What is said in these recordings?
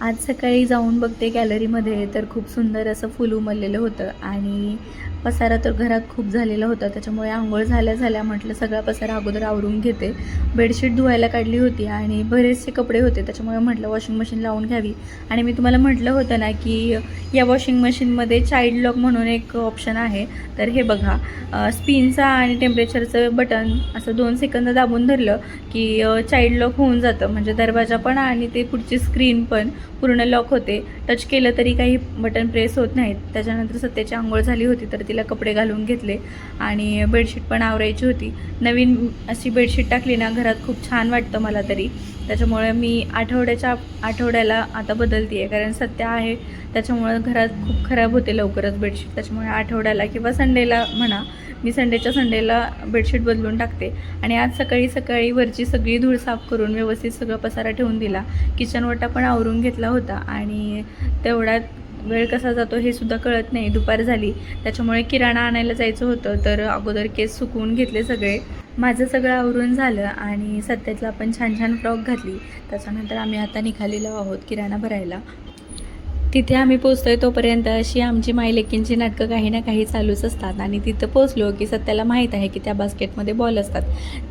आज सकाळी जाऊन बघते गॅलरीमध्ये तर खूप सुंदर असं फुल उमललेलं होतं आणि पसारा तर घरात खूप झालेला होता. त्याच्यामुळे आंघोळ झाल्या म्हटलं सगळा पसारा अगोदर आवरून घेते. बेडशीट धुवायला काढली होती आणि बरेचसे कपडे होते, त्याच्यामुळे म्हटलं वॉशिंग मशीन लावून घ्यावी. आणि मी तुम्हाला म्हटलं होतं ना की या वॉशिंग मशीनमध्ये चाइल्ड लॉक म्हणून एक ऑप्शन आहे. तर हे बघा, स्पिनचा आणि टेम्परेचरचं बटन असं 2 सेकंद दाबून धरलं की चाइल्ड लॉक होऊन जातं. म्हणजे दरवाजा पण आणि ते पुढची स्क्रीन पण पूर्ण लॉक होते. टच केलं तरी काही बटन प्रेस होत नाहीत. त्याच्यानंतर सत्याची आंघोळ झाली होती तर तिला कपडे घालून घेतले आणि बेडशीट पण आवरायची होती. नवीन अशी बेडशीट टाकली ना घरात खूप छान वाटतं मला तरी. त्याच्यामुळे मी आठवड्याला आता बदलते आहे, कारण सत्या आहे त्याच्यामुळे घरात खूप खराब होते लवकरच बेडशीट. त्याच्यामुळे आठवड्याला किंवा संडेला म्हणा, मी संडेच्या संडेला बेडशीट बदलून टाकते. आणि आज सकाळी सकाळी वरची सगळी धूळ साफ करून व्यवस्थित सगळं पसारा ठेवून दिला. किचन ओटा पण आवरून घेतला होता आणि तेवढ्यात वेळ कसा जातो हे सुद्धा कळत नाही. दुपार झाली, त्याच्यामुळे किराणा आणायला जायचं होतं तर अगोदर केस सुकवून घेतले सगळे. माझं सगळं आवरून झालं आणि सत्यातला आपण छान छान फ्रॉक घातली. त्याच्यानंतर आम्ही आता निघालेलो आहोत किराणा भरायला. तिथे आम्ही पोचतोय तोपर्यंत अशी आमची मायलेकींची नाटकं काही ना काही चालूच असतात. आणि तिथं पोचलो की सत्याला माहीत आहे की त्या बास्केटमध्ये बॉल असतात.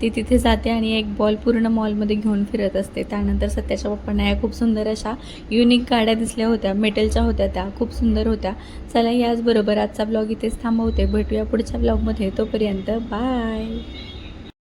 ती तिथे जाते आणि एक बॉल पूर्ण मॉलमध्ये घेऊन फिरत असते. त्यानंतर सत्याच्या पप्पांना या खूप सुंदर अशा युनिक गाड्या दिसल्या होत्या, मेटलच्या होत्या, त्या खूप सुंदर होत्या. चला याचबरोबर आजचा ब्लॉग इथेच थांबवते. भेटूया पुढच्या ब्लॉगमध्ये. तोपर्यंत बाय.